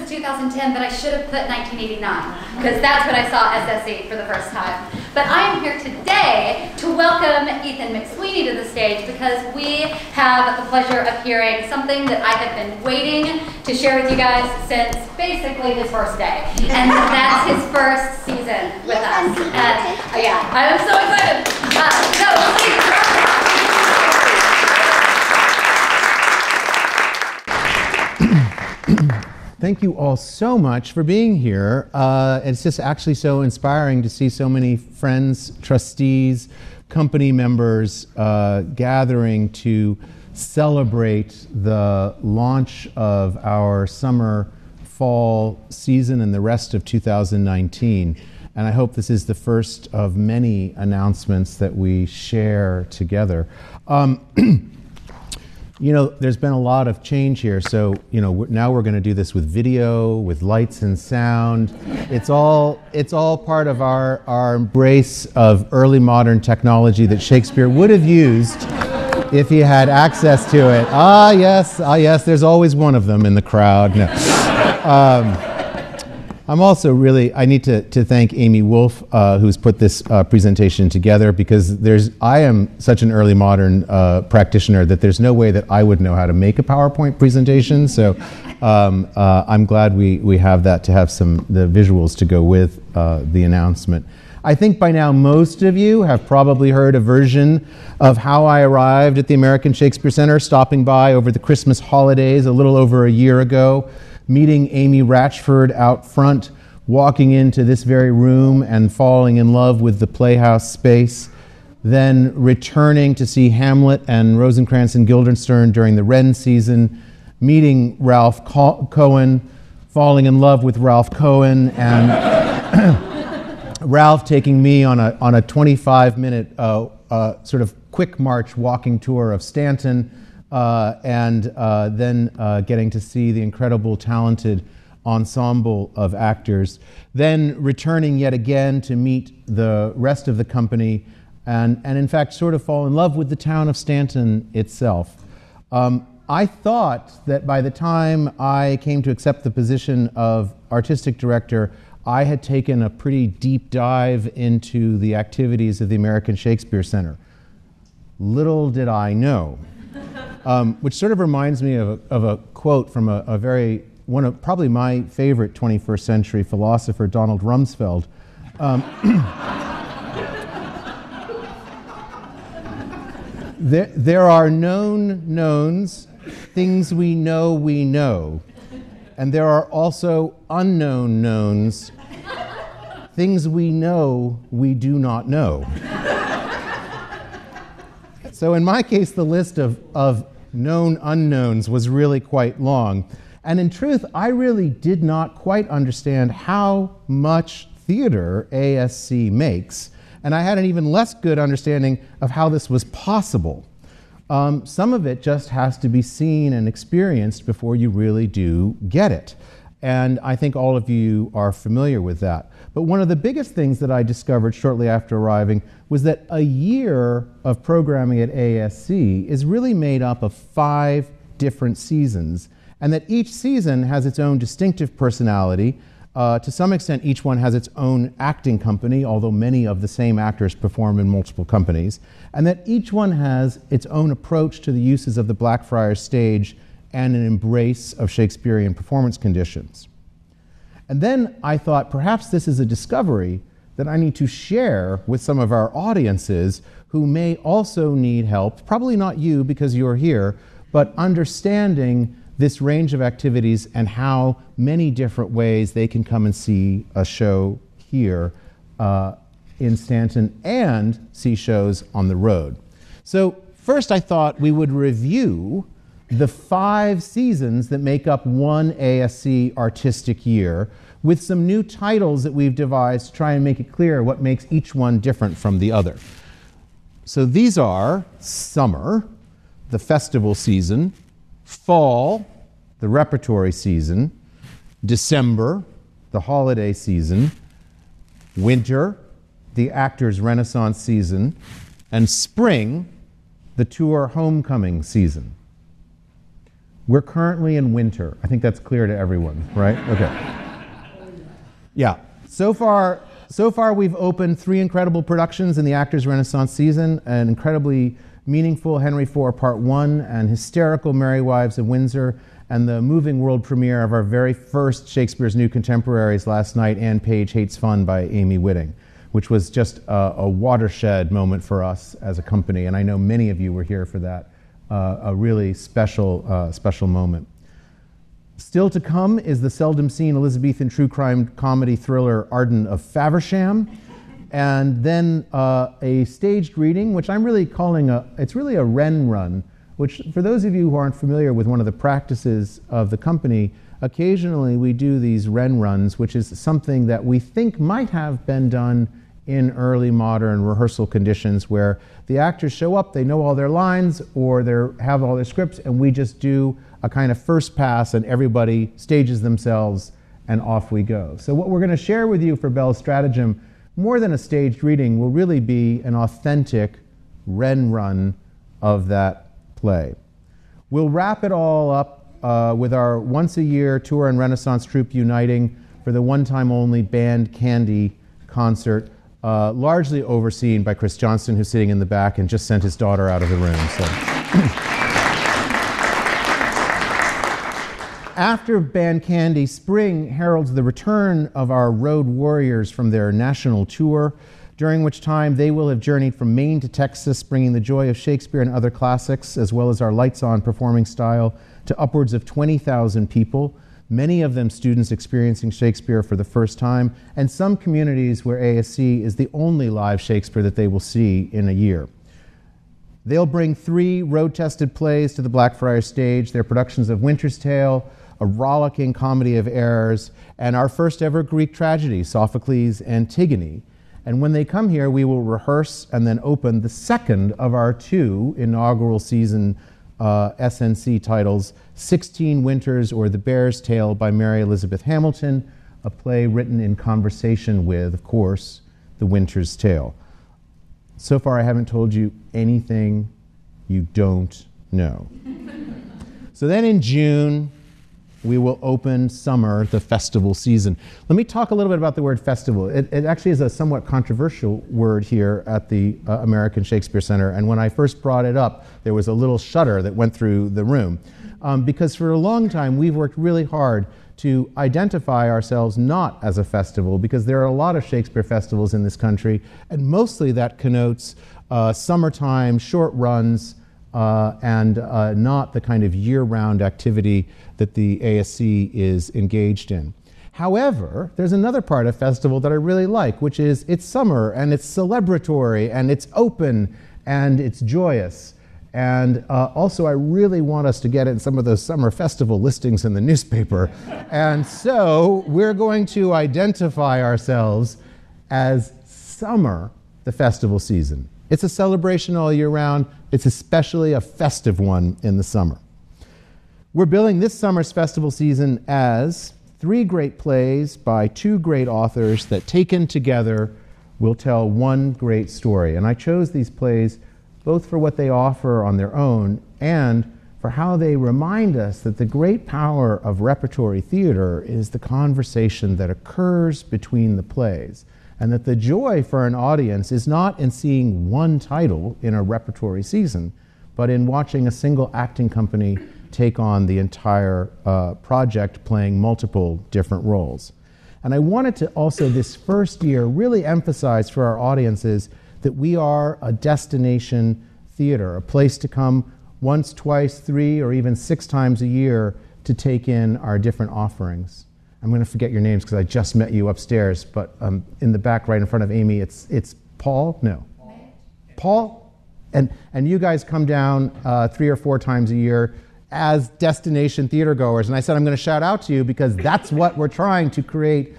to 2010, but I should have put 1989, because that's when I saw SSE for the first time. But I am here today to welcome Ethan McSweeney to the stage, because we have the pleasure of hearing something that I have been waiting to share with you guys since basically his first day. And that's his first season with us. And yeah, I'm so excited. So please. Thank you all so much for being here. It's just actually so inspiring to see so many friends, trustees, company members gathering to celebrate the launch of our summer, fall season and the rest of 2019. And I hope this is the first of many announcements that we share together. You know, there's been a lot of change here, so now we're going to do this with video, with lights and sound. It's all part of our embrace of early modern technology that Shakespeare would have used if he had access to it. Ah yes, there's always one of them in the crowd. No. I'm also I need to thank Amy Wolf, who's put this presentation together, because I am such an early modern practitioner that there's no way that I would know how to make a PowerPoint presentation. So I'm glad we have that to have the visuals to go with the announcement. I think by now most of you have probably heard a version of how I arrived at the American Shakespeare Center, stopping by over the Christmas holidays a little over a year ago, meeting Amy Ratchford out front, walking into this very room and falling in love with the Playhouse space, then returning to see Hamlet and Rosencrantz and Guildenstern during the Wren season, meeting Ralph Cohen, falling in love with Ralph Cohen, and Ralph taking me on a 25-minute sort of quick march walking tour of Stanton, and then getting to see the incredible, talented ensemble of actors, then returning yet again to meet the rest of the company, and in fact sort of fall in love with the town of Stanton itself. I thought that by the time I came to accept the position of artistic director, I had taken a pretty deep dive into the activities of the American Shakespeare Center. Little did I know. Which sort of reminds me of a quote from one of probably my favorite 21st century philosopher, Donald Rumsfeld. There are known knowns, things we know, and there are also unknown knowns, things we know we do not know. So in my case, the list of known unknowns was really quite long. And in truth, I really did not quite understand how much theater ASC makes. And I had an even less good understanding of how this was possible. Some of it just has to be seen and experienced before you really do get it. And I think all of you are familiar with that. But one of the biggest things that I discovered shortly after arriving was that a year of programming at ASC is really made up of 5 different seasons, and that each season has its own distinctive personality. To some extent, each one has its own acting company, although many of the same actors perform in multiple companies, and that each one has its own approach to the uses of the Blackfriars stage and an embrace of Shakespearean performance conditions. And then I thought, perhaps this is a discovery that I need to share with some of our audiences who may also need help, probably not you because you're here, but understanding this range of activities and how many different ways they can come and see a show here in Stanton and see shows on the road. So first I thought we would review the 5 seasons that make up one ASC artistic year, with some new titles that we've devised to try and make it clear what makes each one different from the other. So these are summer, the festival season; fall, the repertory season; December, the holiday season; winter, the actors' renaissance season; and spring, the tour homecoming season. We're currently in winter. I think that's clear to everyone, right? Okay. Yeah. So far we've opened 3 incredible productions in the Actors Renaissance season, an incredibly meaningful Henry IV Part 1 and hysterical Merry Wives of Windsor, and the moving world premiere of our very first Shakespeare's New Contemporaries last night, Anne Page Hates Fun by Amy Whitting, which was just a watershed moment for us as a company, and I know many of you were here for that. A really special moment. Still to come is the seldom seen Elizabethan true crime comedy thriller Arden of Faversham, and then a staged reading, which I'm really calling it's really a Wren run, which for those of you who aren't familiar with one of the practices of the company, occasionally we do these Wren runs, which is something that we think might have been done in early modern rehearsal conditions where the actors show up, they know all their lines, or they have all their scripts, and we just do a kind of first pass and everybody stages themselves and off we go. So what we're going to share with you for Bell's Stratagem, more than a staged reading, will really be an authentic Wren run of that play. We'll wrap it all up with our once-a-year tour and Renaissance troupe uniting for the one-time only Band Candy concert, largely overseen by Chris Johnston, who's sitting in the back and just sent his daughter out of the room. So. After Band Candy, spring heralds the return of our road warriors from their national tour, during which time they will have journeyed from Maine to Texas, bringing the joy of Shakespeare and other classics, as well as our lights-on performing style, to upwards of 20,000 people, many of them students experiencing Shakespeare for the first time, and some communities where ASC is the only live Shakespeare that they will see in a year. They'll bring 3 road-tested plays to the Blackfriars stage, their productions of Winter's Tale, a rollicking comedy of errors, and our first ever Greek tragedy, Sophocles' Antigone. And when they come here, we will rehearse and then open the second of our 2 inaugural season SNC titles, 16 Winters or The Bear's Tale by Mary Elizabeth Hamilton, a play written in conversation with, of course, The Winter's Tale. So far, I haven't told you anything you don't know. So then in June, we will open summer, the festival season. Let me talk a little bit about the word festival. It actually is a somewhat controversial word here at the American Shakespeare Center, and when I first brought it up, there was a little shudder that went through the room. Because for a long time, we've worked really hard to identify ourselves not as a festival, because there are a lot of Shakespeare festivals in this country, and mostly that connotes summertime, short runs, and not the kind of year-round activity that the ASC is engaged in. However, there's another part of festival that I really like, which is it's summer, and it's celebratory, and it's open, and it's joyous. And also, I really want us to get in some of those summer festival listings in the newspaper. And so we're going to identify ourselves as summer, the festival season. It's a celebration all year round. It's especially a festive one in the summer. We're billing this summer's festival season as 3 great plays by 2 great authors that, taken together, will tell one great story. And I chose these plays both for what they offer on their own and for how they remind us that the great power of repertory theater is the conversation that occurs between the plays, and that the joy for an audience is not in seeing one title in a repertory season, but in watching a single acting company take on the entire project, playing multiple different roles. And I wanted to also this first year really emphasize for our audiences that we are a destination theater, a place to come once, twice, 3, or even 6 times a year to take in our different offerings. I'm going to forget your names because I just met you upstairs, but in the back right in front of Amy, it's Paul? No. Paul? And you guys come down 3 or 4 times a year as destination theater goers. And I said, I'm going to shout out to you because that's what we're trying to create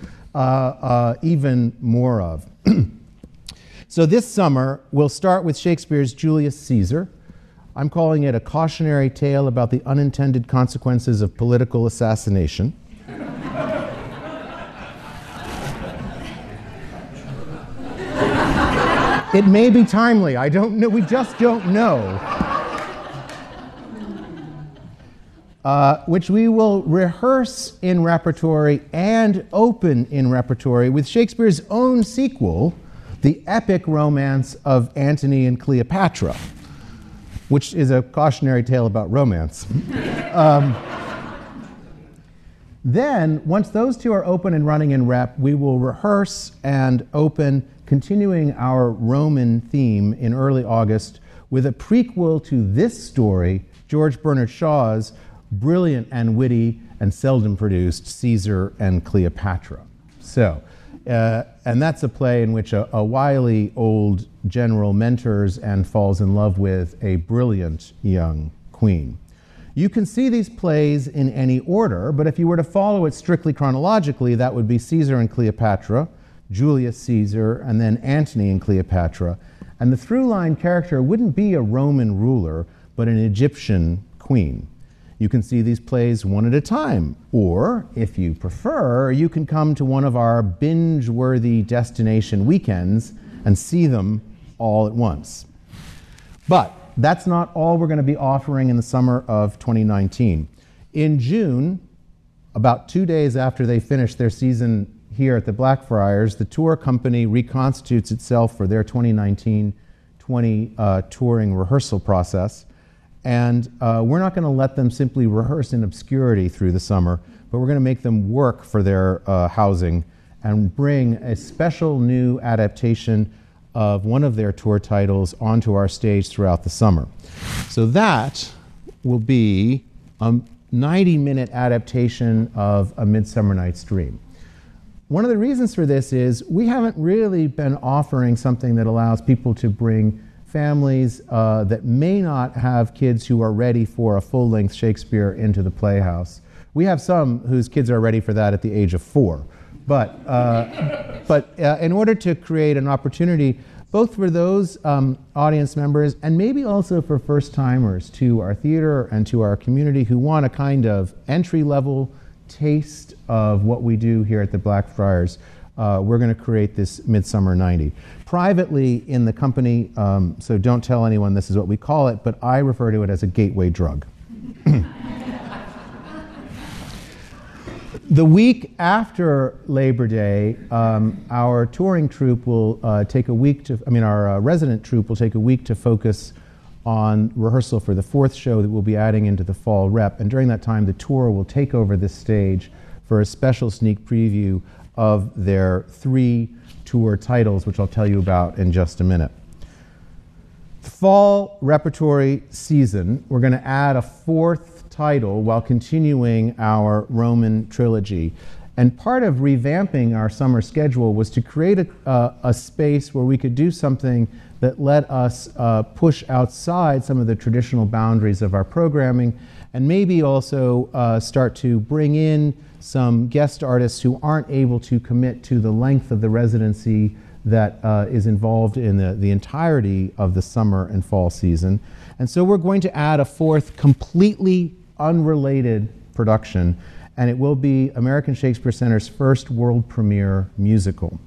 even more of. So this summer, we'll start with Shakespeare's Julius Caesar. I'm calling it a cautionary tale about the unintended consequences of political assassination. It may be timely. I don't know. We just don't know. which we will rehearse in repertory and open in repertory with Shakespeare's own sequel, the epic romance of Antony and Cleopatra, which is a cautionary tale about romance. Then, once those two are open and running in rep, we will rehearse and open, continuing our Roman theme in early August with a prequel to this story, George Bernard Shaw's brilliant and witty and seldom produced Caesar and Cleopatra. So, and that's a play in which a wily old general mentors and falls in love with a brilliant young queen. You can see these plays in any order, but if you were to follow it strictly chronologically, that would be Caesar and Cleopatra, Julius Caesar, and then Antony and Cleopatra. And the through-line character wouldn't be a Roman ruler, but an Egyptian queen. You can see these plays one at a time, or, if you prefer, you can come to one of our binge-worthy destination weekends and see them all at once. But that's not all we're going to be offering in the summer of 2019. In June, about 2 days after they finish their season here at the Blackfriars, the tour company reconstitutes itself for their 2019-20 touring rehearsal process. And we're not going to let them simply rehearse in obscurity through the summer, but we're going to make them work for their housing and bring a special new adaptation of one of their tour titles onto our stage throughout the summer. So that will be a 90-minute adaptation of A Midsummer Night's Dream. One of the reasons for this is we haven't really been offering something that allows people to bring families that may not have kids who are ready for a full-length Shakespeare into the Playhouse. We have some whose kids are ready for that at the age of 4. But in order to create an opportunity both for those audience members and maybe also for first-timers to our theater and to our community who want a kind of entry-level taste of what we do here at the Blackfriars, we're going to create this Midsummer 90. Privately in the company, so don't tell anyone this is what we call it, but I refer to it as a gateway drug. The week after Labor Day, our touring troupe will take a week to, our resident troupe will take a week to focus on rehearsal for the 4th show that we'll be adding into the fall rep. And during that time, the tour will take over this stage for a special sneak preview of their 3 tour titles, which I'll tell you about in just a minute. The fall repertory season, we're going to add a 4th title while continuing our Roman trilogy. And part of revamping our summer schedule was to create a space where we could do something that let us push outside some of the traditional boundaries of our programming, and maybe also start to bring in some guest artists who aren't able to commit to the length of the residency that is involved in the entirety of the summer and fall season. And so we're going to add a 4th completely unrelated production, and it will be American Shakespeare Center's first world premiere musical.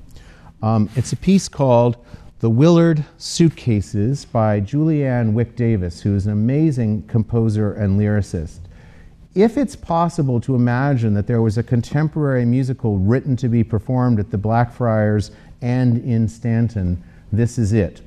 It's a piece called The Willard Suitcases by Julianne Wick-Davis, who is an amazing composer and lyricist. If it's possible to imagine that there was a contemporary musical written to be performed at the Blackfriars and in Stanton, this is it.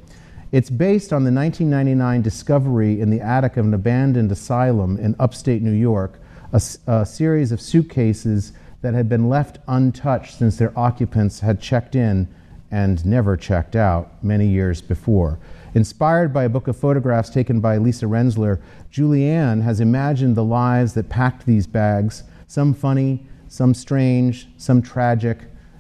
It's based on the 1999 discovery in the attic of an abandoned asylum in upstate New York, a series of suitcases that had been left untouched since their occupants had checked in and never checked out many years before. Inspired by a book of photographs taken by Lisa Rensler, Julianne has imagined the lives that packed these bags, some funny, some strange, some tragic,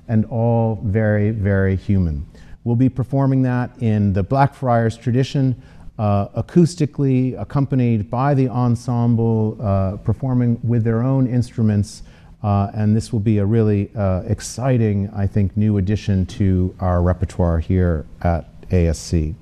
and all very, very human. We'll be performing that in the Blackfriars tradition, acoustically, accompanied by the ensemble, performing with their own instruments, and this will be a really exciting, I think, new addition to our repertoire here at ASC.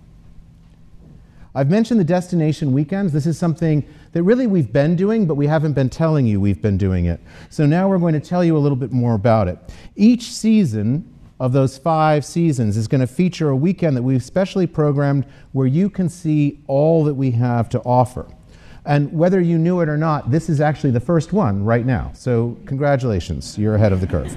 I've mentioned the destination weekends. This is something that really we've been doing, but we haven't been telling you we've been doing it. So now we're going to tell you a little bit more about it. Each season of those 5 seasons is going to feature a weekend that we've specially programmed where you can see all that we have to offer. And whether you knew it or not, this is actually the first one right now. So congratulations, you're ahead of the curve.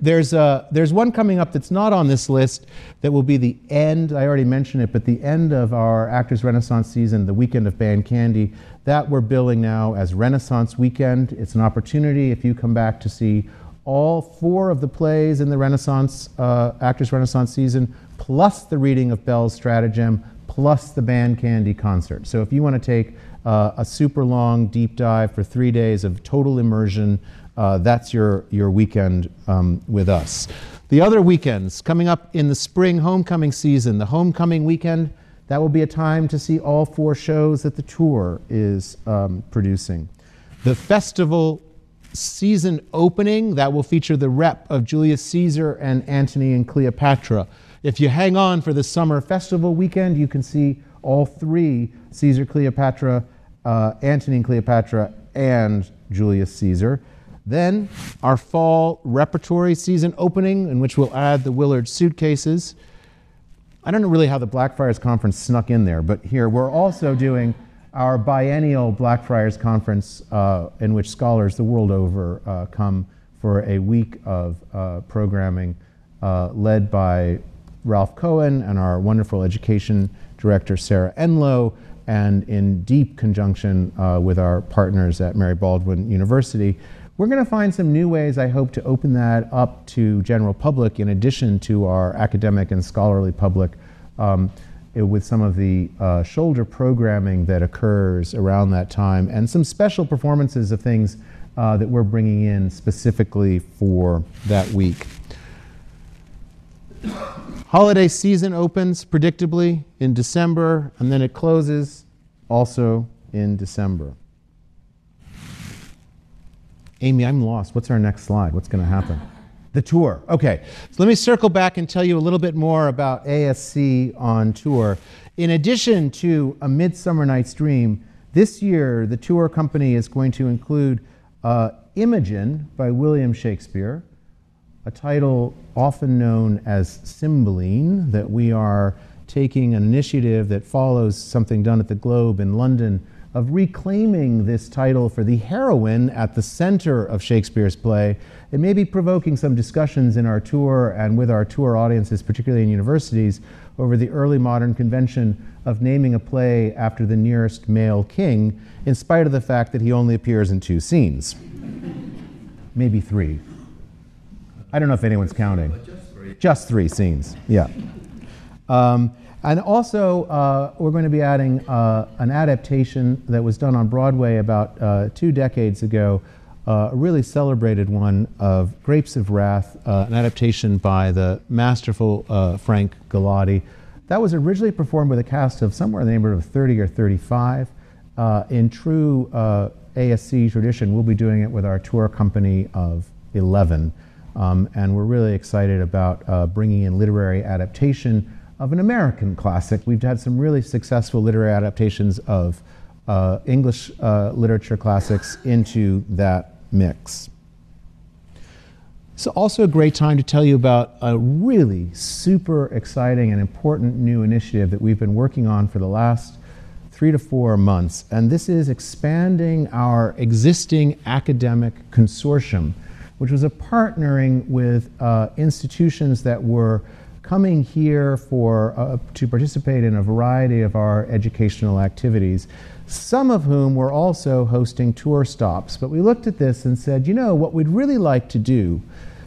There's one coming up that's not on this list that will be the end, I already mentioned it, but the end of our Actors Renaissance season, the weekend of Band Candy. That we're billing now as Renaissance Weekend. It's an opportunity if you come back to see all 4 of the plays in the Renaissance, Actors Renaissance season, plus the reading of Bell's Stratagem, plus the Band Candy concert. So if you want to take a super long deep dive for 3 days of total immersion, that's your weekend with us. The other weekends coming up in the spring homecoming season, the homecoming weekend, that will be a time to see all 4 shows that the tour is producing. The festival season opening, that will feature the rep of Julius Caesar and Antony and Cleopatra. If you hang on for the summer festival weekend, you can see all 3, Caesar, Cleopatra, Antony and Cleopatra, and Julius Caesar. Then our fall repertory season opening, in which we'll add the Willard suitcases. I don't know really how the Blackfriars Conference snuck in there, but here we're also doing our biennial Blackfriars Conference, in which scholars the world over come for a week of programming led by Ralph Cohen and our wonderful education director, Sarah Enlow, and in deep conjunction with our partners at Mary Baldwin University. We're going to find some new ways, I hope, to open that up to general public in addition to our academic and scholarly public with some of the shoulder programming that occurs around that time and some special performances of things that we're bringing in specifically for that week. Holiday season opens predictably in December, and then it closes also in December. Amy, I'm lost. What's our next slide? What's going to happen? The tour. Okay, so let me circle back and tell you a little bit more about ASC on tour. In addition to A Midsummer Night's Dream, this year the tour company is going to include Imogen by William Shakespeare, a title often known as Cymbeline, that we are taking an initiative that follows something done at the Globe in London of reclaiming this title for the heroine at the center of Shakespeare's play. It may be provoking some discussions in our tour and with our tour audiences, particularly in universities, over the early modern convention of naming a play after the nearest male king, in spite of the fact that he only appears in 2 scenes. Maybe 3. I don't know if anyone's counting. Just 3 scenes, yeah. And also, we're going to be adding an adaptation that was done on Broadway about 2 decades ago, a really celebrated one of Grapes of Wrath, an adaptation by the masterful Frank Galati. That was originally performed with a cast of somewhere in the neighborhood of 30 or 35. In true ASC tradition, we'll be doing it with our tour company of 11. And we're really excited about bringing in literary adaptation of an American classic. We've had some really successful literary adaptations of English literature classics into that mix. It's also a great time to tell you about a really super exciting and important new initiative that we've been working on for the last 3 to 4 months, and this is expanding our existing academic consortium, which was a partnering with institutions that were coming here to participate in a variety of our educational activities, some of whom were also hosting tour stops. But we looked at this and said, you know, what we'd really like to do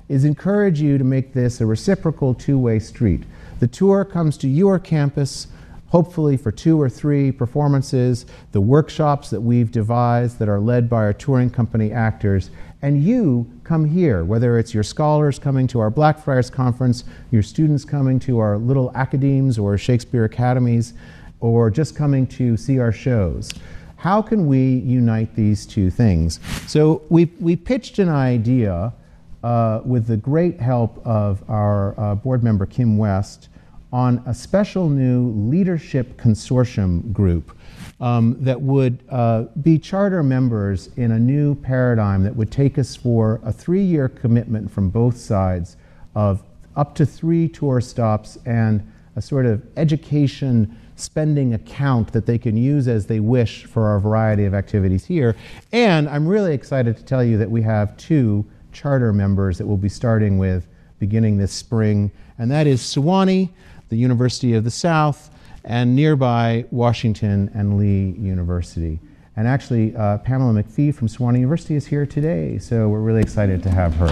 is encourage you to make this a reciprocal 2-way street. The tour comes to your campus, hopefully for 2 or 3 performances, the workshops that we've devised that are led by our touring company actors, and you come here, whether it's your scholars coming to our Blackfriars Conference, your students coming to our little academies or Shakespeare academies, or just coming to see our shows. How can we unite these 2 things? So we pitched an idea with the great help of our board member Kim West on a special new leadership consortium group that would be charter members in a new paradigm that would take us for a 3-year commitment from both sides of up to 3 tour stops and a sort of education spending account that they can use as they wish for our variety of activities here. And I'm really excited to tell you that we have 2 charter members that we'll be starting with beginning this spring, and that is Sewanee, the University of the South, and nearby Washington and Lee University. And actually, Pamela McPhee from Sewanee University is here today, so we're really excited to have her.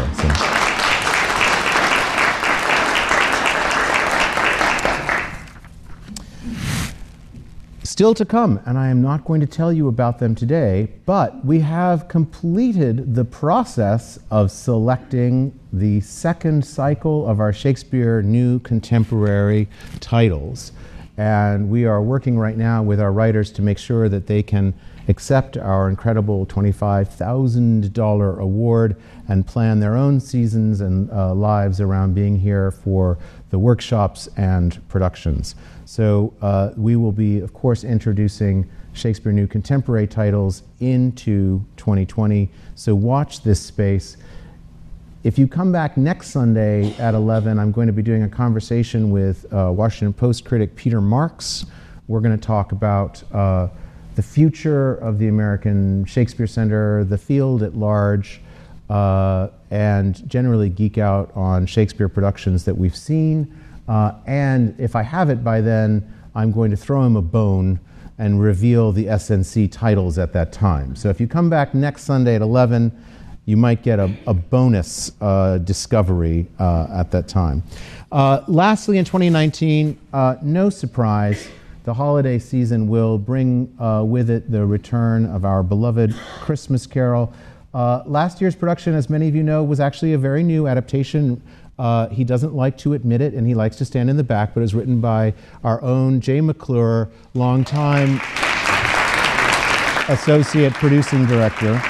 Still to come, and I am not going to tell you about them today, but we have completed the process of selecting the second cycle of our Shakespeare New Contemporary titles. And we are working right now with our writers to make sure that they can accept our incredible $25,000 award and plan their own seasons and lives around being here for the workshops and productions. So we will be, of course, introducing Shakespeare New Contemporary titles into 2020. So watch this space. If you come back next Sunday at 11, I'm going to be doing a conversation with Washington Post critic Peter Marks. We're going to talk about the future of the American Shakespeare Center, the field at large, and generally geek out on Shakespeare productions that we've seen. And if I have it by then, I'm going to throw him a bone and reveal the SNC titles at that time. So if you come back next Sunday at 11, you might get a bonus discovery at that time. Lastly, in 2019, no surprise, the holiday season will bring with it the return of our beloved Christmas Carol. Last year's production, as many of you know, was actually a very new adaptation. He doesn't like to admit it, and he likes to stand in the back, but it was written by our own Jay McClure, longtime associate producing director.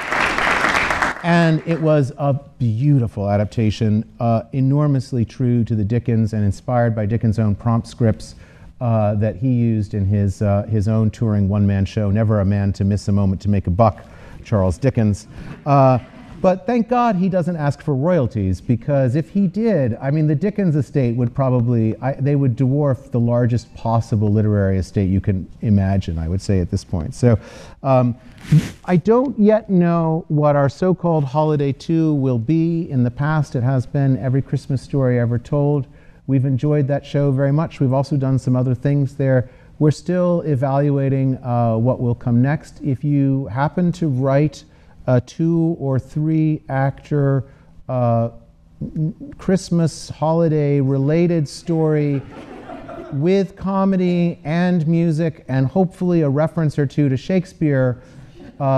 And it was a beautiful adaptation, enormously true to the Dickens and inspired by Dickens' own prompt scripts that he used in his own touring one-man show, Never a Man to Miss a Moment to Make a Buck, Charles Dickens. But thank God he doesn't ask for royalties, because if he did, I mean, the Dickens estate would probably, they would dwarf the largest possible literary estate you can imagine, I would say at this point. So I don't yet know what our so-called Holiday 2 will be. In the past, it has been Every Christmas Story Ever Told. We've enjoyed that show very much. We've also done some other things there. We're still evaluating what will come next. If you happen to write a 2 or 3 actor Christmas holiday related story with comedy and music and hopefully a reference or 2 to Shakespeare,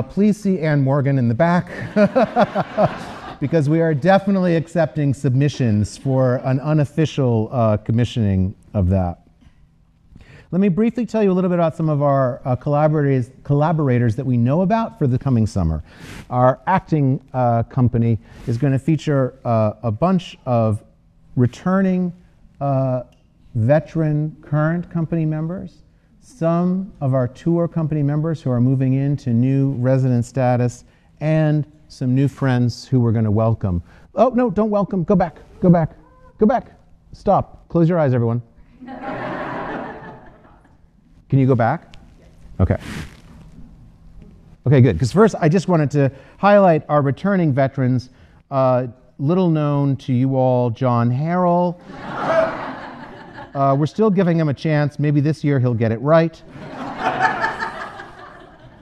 please see Ann Morgan in the back because we are definitely accepting submissions for an unofficial commissioning of that. Let me briefly tell you a little bit about some of our collaborators that we know about for the coming summer. Our acting company is going to feature a bunch of returning veteran current company members, some of our tour company members who are moving into new resident status, and some new friends who we're going to welcome. Oh, no, don't welcome. Go back, go back, go back. Stop. Close your eyes, everyone. Can you go back? Okay. Okay, good. Because first, I just wanted to highlight our returning veterans. Little known to you all, John Harrell. We're still giving him a chance. Maybe this year he'll get it right.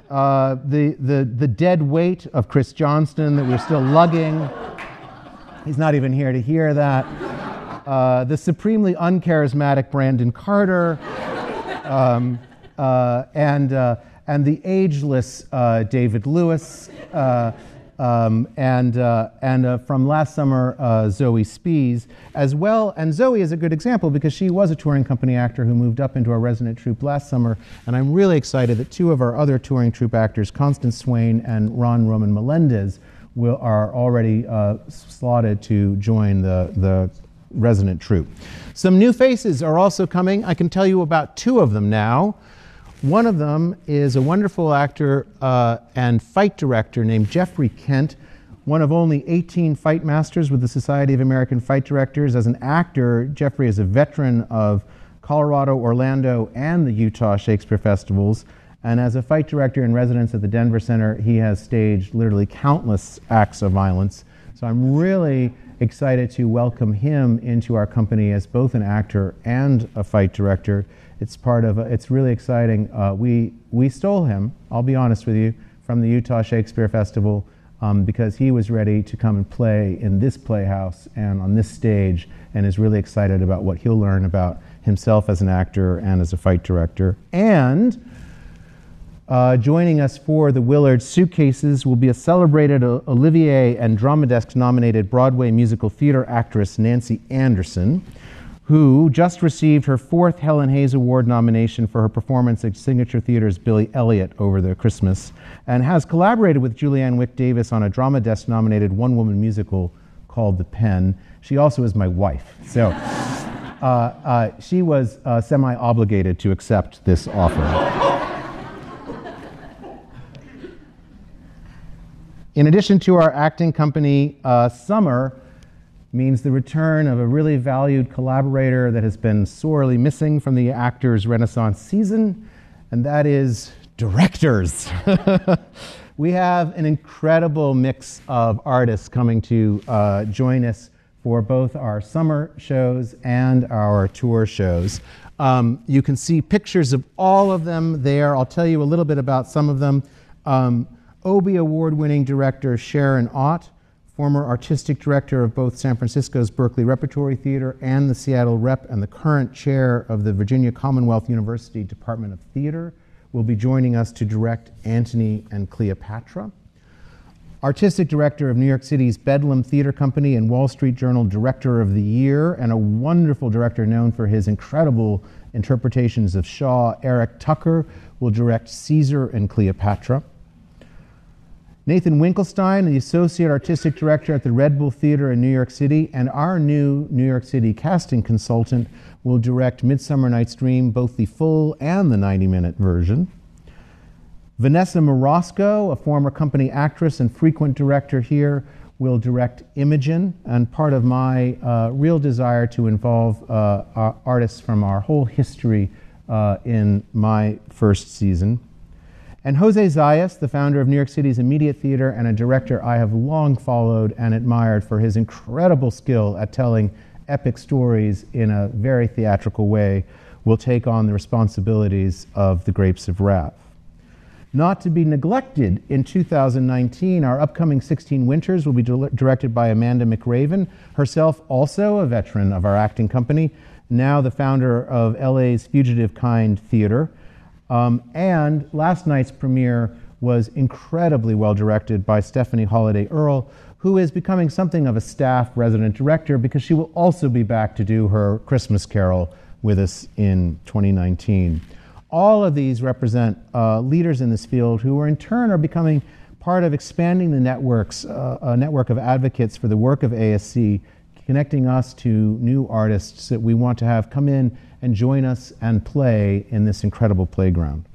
The dead weight of Chris Johnston that we're still lugging. He's not even here to hear that. The supremely uncharismatic Brandon Carter. And the ageless David Lewis, and from last summer, Zoe Spees, as well. And Zoe is a good example because she was a touring company actor who moved up into our resident troupe last summer. And I'm really excited that 2 of our other touring troupe actors, Constance Swain and Ron Roman Melendez, are already slotted to join the resident troupe. Some new faces are also coming. I can tell you about 2 of them now. One of them is a wonderful actor and fight director named Jeffrey Kent, one of only 18 fight masters with the Society of American Fight Directors. As an actor, Jeffrey is a veteran of Colorado, Orlando, and the Utah Shakespeare Festivals. And as a fight director in residence at the Denver Center, he has staged literally countless acts of violence. So I'm really excited to welcome him into our company as both an actor and a fight director. It's really exciting. We stole him, I'll be honest with you, from the Utah Shakespeare Festival because he was ready to come and play in this playhouse and on this stage, and is really excited about what he'll learn about himself as an actor and as a fight director. And joining us for the Willard Suitcases will be a celebrated Olivier and Drama Desk nominated Broadway musical theater actress Nancy Anderson, who just received her 4th Helen Hayes Award nomination for her performance at Signature Theater's Billy Elliot over the Christmas, and has collaborated with Julianne Wick-Davis on a Drama Desk nominated one-woman musical called The Pen. She also is my wife, so she was semi-obligated to accept this offer. In addition to our acting company, summer means the return of a really valued collaborator that has been sorely missing from the Actors Renaissance season, and that is directors. We have an incredible mix of artists coming to join us for both our summer shows and our tour shows. You can see pictures of all of them there. I'll tell you a little bit about some of them. Obie Award-winning director Sharon Ott, former artistic director of both San Francisco's Berkeley Repertory Theater and the Seattle Rep, and the current chair of the Virginia Commonwealth University Department of Theater, will be joining us to direct Antony and Cleopatra. Artistic director of New York City's Bedlam Theater Company and Wall Street Journal Director of the Year, and a wonderful director known for his incredible interpretations of Shaw, Eric Tucker, will direct Caesar and Cleopatra. Nathan Winkelstein, the Associate Artistic Director at the Red Bull Theater in New York City, and our new New York City casting consultant, will direct Midsummer Night's Dream, both the full and the 90-minute version. Vanessa Morosco, a former company actress and frequent director here, will direct Imogen, and part of my real desire to involve artists from our whole history in my first season. And Jose Zayas, the founder of New York City's Immediate Theater and a director I have long followed and admired for his incredible skill at telling epic stories in a very theatrical way, will take on the responsibilities of The Grapes of Wrath. Not to be neglected, in 2019, our upcoming 16 Winters will be directed by Amanda McRaven, herself also a veteran of our acting company, now the founder of LA's Fugitive Kind Theater. And last night's premiere was incredibly well directed by Stephanie Holiday Earle, who is becoming something of a staff resident director because she will also be back to do her Christmas Carol with us in 2019. All of these represent leaders in this field who in turn are becoming part of expanding the networks, a network of advocates for the work of ASC, connecting us to new artists that we want to have come in and join us and play in this incredible playground.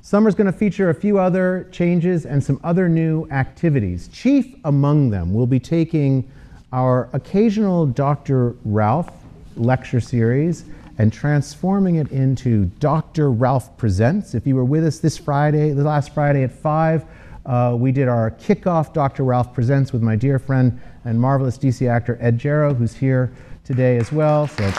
Summer's going to feature a few other changes and some other new activities. Chief among them will be taking our occasional Dr. Ralph lecture series and transforming it into Dr. Ralph Presents. If you were with us this Friday, the last Friday at 5, we did our kickoff Dr. Ralph Presents with my dear friend and marvelous DC actor Ed Jarrow, who's here today as well. So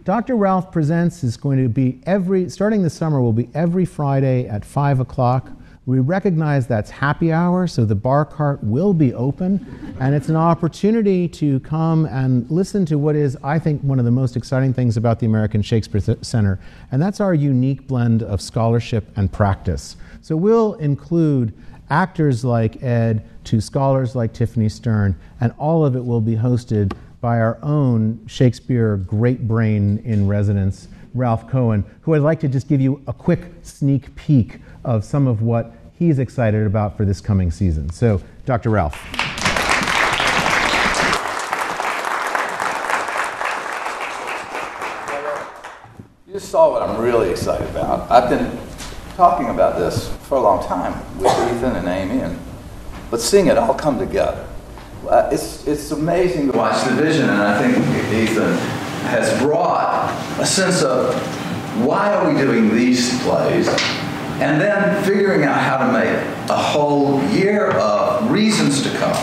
Dr. Ralph Presents is going to be starting this summer, will be every Friday at 5 o'clock. We recognize that's happy hour, so the bar cart will be open, and it's an opportunity to come and listen to what is, I think, one of the most exciting things about the American Shakespeare Center, and that's our unique blend of scholarship and practice. So we'll include actors like Ed to scholars like Tiffany Stern, and all of it will be hosted by our own Shakespeare great brain in residence, Ralph Cohen, who I'd like to just give you a quick sneak peek of some of what he's excited about for this coming season. So, Dr. Ralph. You saw what I'm really excited about. I've been talking about this for a long time with Ethan and Amy, but seeing it all come together. it's amazing to watch the vision, and I think Ethan has brought a sense of why are we doing these plays, and then figuring out how to make a whole year of reasons to come.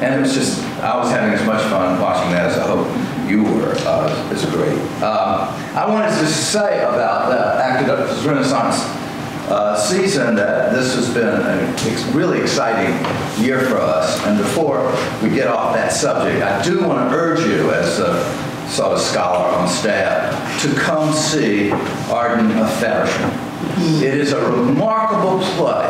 And it was just, I was having as much fun watching that as I hope you were. It's great. I wanted to say about the Academic Renaissance season that this has been a really exciting year for us. And before we get off that subject, I do want to urge you as a sort of scholar on staff to come see Arden of Feversham. It is a remarkable play.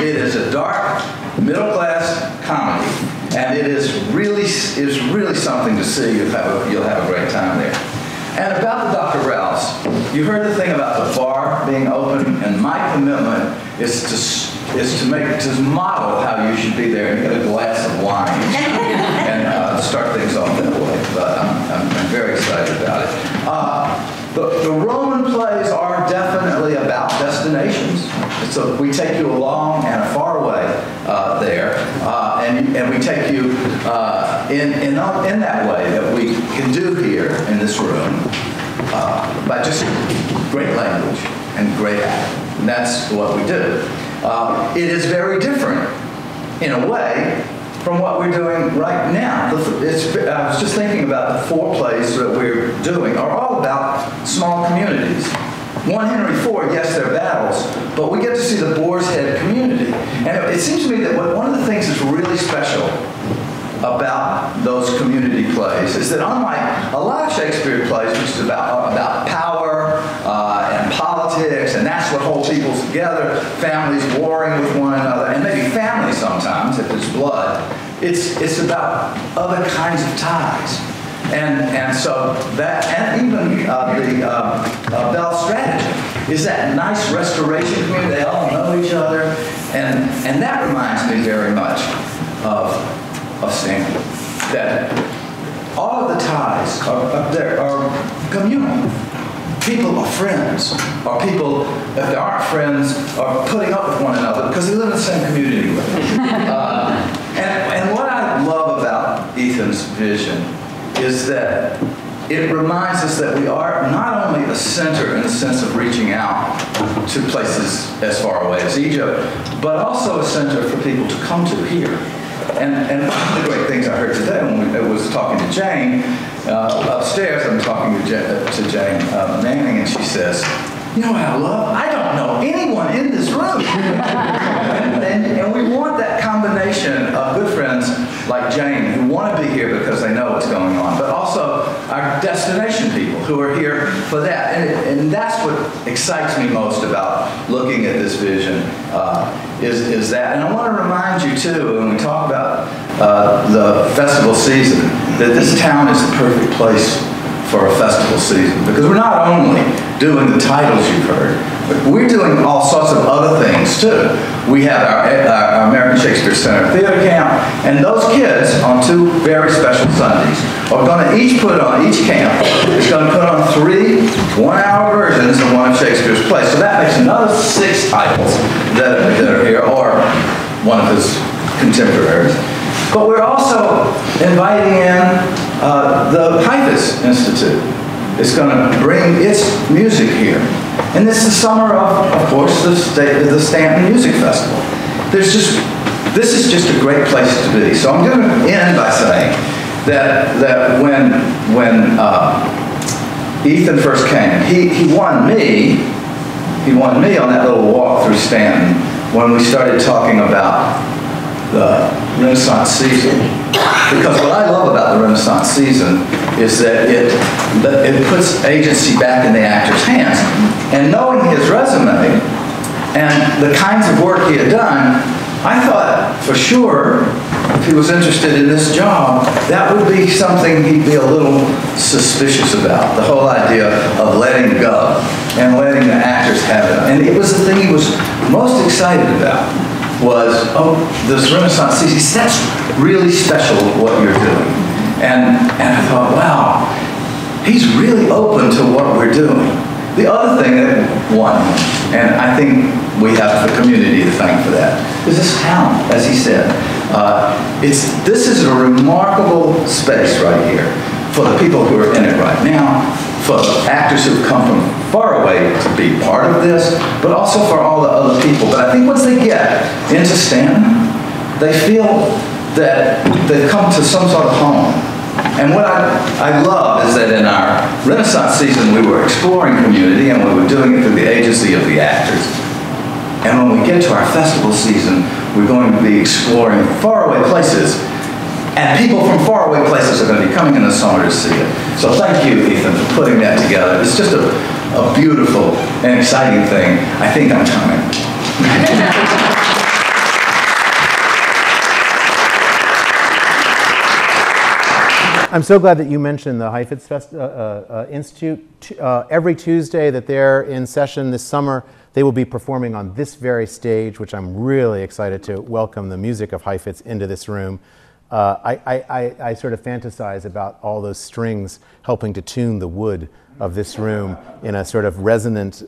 It is a dark, middle-class comedy, and it is really something to see. You'll have a great time there. And about the Dr. Rouse, you heard the thing about the bar being open, and my commitment is to model how you should be there and get a glass of wine and start things off that way. But I'm very excited about it. The Roman plays are definitely about destinations. So we take you along and far away there, and we take you in that way that we can do here in this room by just great language and great acting. And that's what we do. It is very different, in a way, from what we're doing right now. I was just thinking about the 4 plays that we're doing are all about small communities. 1 Henry 4, yes, they're battles, but we get to see the Boar's Head community. And it seems to me that one of the things that's really special about those community plays is that unlike a lot of Shakespeare plays, which is about power and politics, and that's what holds people together, families warring with one another, and maybe family sometimes if it's blood, it's about other kinds of ties. And so that, and even the Bell strategy is that nice restoration community. They all know each other, and that reminds me very much of Stanley. That all of the ties are communal. People are friends, or people, if they aren't friends, are putting up with one another because they live in the same community with them. And what I love about Ethan's vision is that it reminds us that we are not only a center in the sense of reaching out to places as far away as Egypt, but also a center for people to come to here. And one of the great things I heard today when I was talking to Jane upstairs, I'm talking to Jane Manning, and she says, you know what I love? I don't know anyone in this room. and we want that combination of good friends like Jane who want to be here because they know what's going on, but also our destination people who are here for that. And that's what excites me most about looking at this vision, is that. And I want to remind you too, when we talk about the festival season, that this town is the perfect place for a festival season, because we're not only doing the titles you've heard, but we're doing all sorts of other things too. We have our American Shakespeare Center Theater Camp, and those kids on 2 very special Sundays are going to each camp is going to put on 3 one-hour versions of one of Shakespeare's plays. So that makes another 6 titles that are here, or one of his contemporaries. But we're also inviting in the Hyphus Institute. It's going to bring its music here. And this is the summer of course, the Stanton Music Festival. This is just a great place to be. So I'm going to end by saying that when Ethan first came, he won me on that little walk through Stanton when we started talking about the Renaissance season. Because what I love about the Renaissance season is that it puts agency back in the actor's hands. And knowing his resume and the kinds of work he had done, I thought for sure if he was interested in this job, that would be something he'd be a little suspicious about. The whole idea of letting go and letting the actors have it. And it was the thing he was most excited about. Was, oh, this Renaissance season, that's really special what you're doing. And I thought, wow, he's really open to what we're doing. The other thing that won, and I think we have the community to thank for that, Because this town, as he said, this is a remarkable space right here for the people who are in it right now, for actors who've come from far away to be part of this, but also for all the other people. But I think once they get into Stanton, they feel that they've come to some sort of home. And what I love is that in our Renaissance season, we were exploring community, and we were doing it through the agency of the actors. And when we get to our festival season, we're going to be exploring faraway places. And people from faraway places are going to be coming in the summer to see it. So thank you, Ethan, for putting that together. It's just a beautiful and exciting thing. I think I'm coming. I'm so glad that you mentioned the Heifetz Institute. Every Tuesday that they're in session this summer, they will be performing on this very stage, which I'm really excited to welcome the music of Heifetz into this room. I sort of fantasize about all those strings helping to tune the wood of this room in a sort of resonant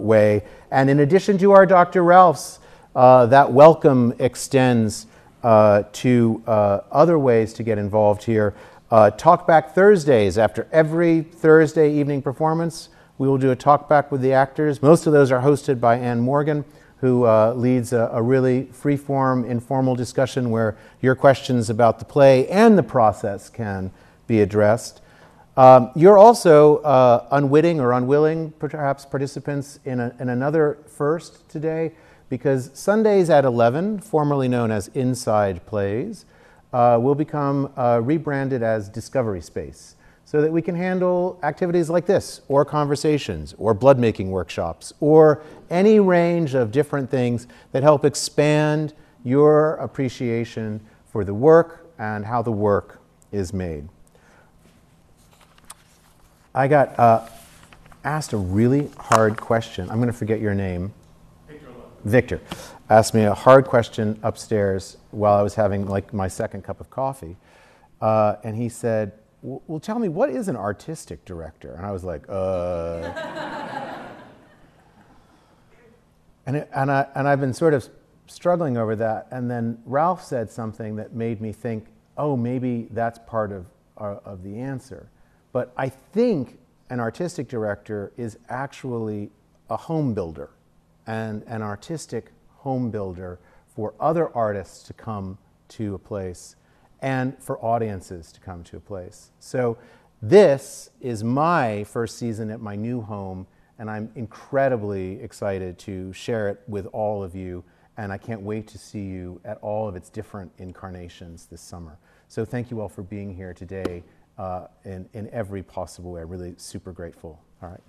way. And in addition to our Dr. Ralphs, that welcome extends to other ways to get involved here. Talkback Thursdays. After every Thursday evening performance, we will do a talkback with the actors. Most of those are hosted by Ann Morgan, who leads a really free-form, informal discussion where your questions about the play and the process can be addressed. You're also unwitting or unwilling, perhaps, participants in another first today, because Sundays at 11, formerly known as Inside Plays, will become rebranded as Discovery Space, so that we can handle activities like this, or conversations, or blood-making workshops, or any range of different things that help expand your appreciation for the work and how the work is made. I got asked a really hard question. I'm going to forget your name. Victor asked me a hard question upstairs while I was having like my second cup of coffee. And he said, well, tell me, what is an artistic director? And I was like, And I've been sort of struggling over that. And then Ralph said something that made me think, oh, maybe that's part of the answer. But I think an artistic director is actually a home builder, and an artistic home builder for other artists to come to a place and for audiences to come to a place. So this is my first season at my new home, and I'm incredibly excited to share it with all of you, and I can't wait to see you at all of its different incarnations this summer. So thank you all for being here today in every possible way. I'm really super grateful. All right.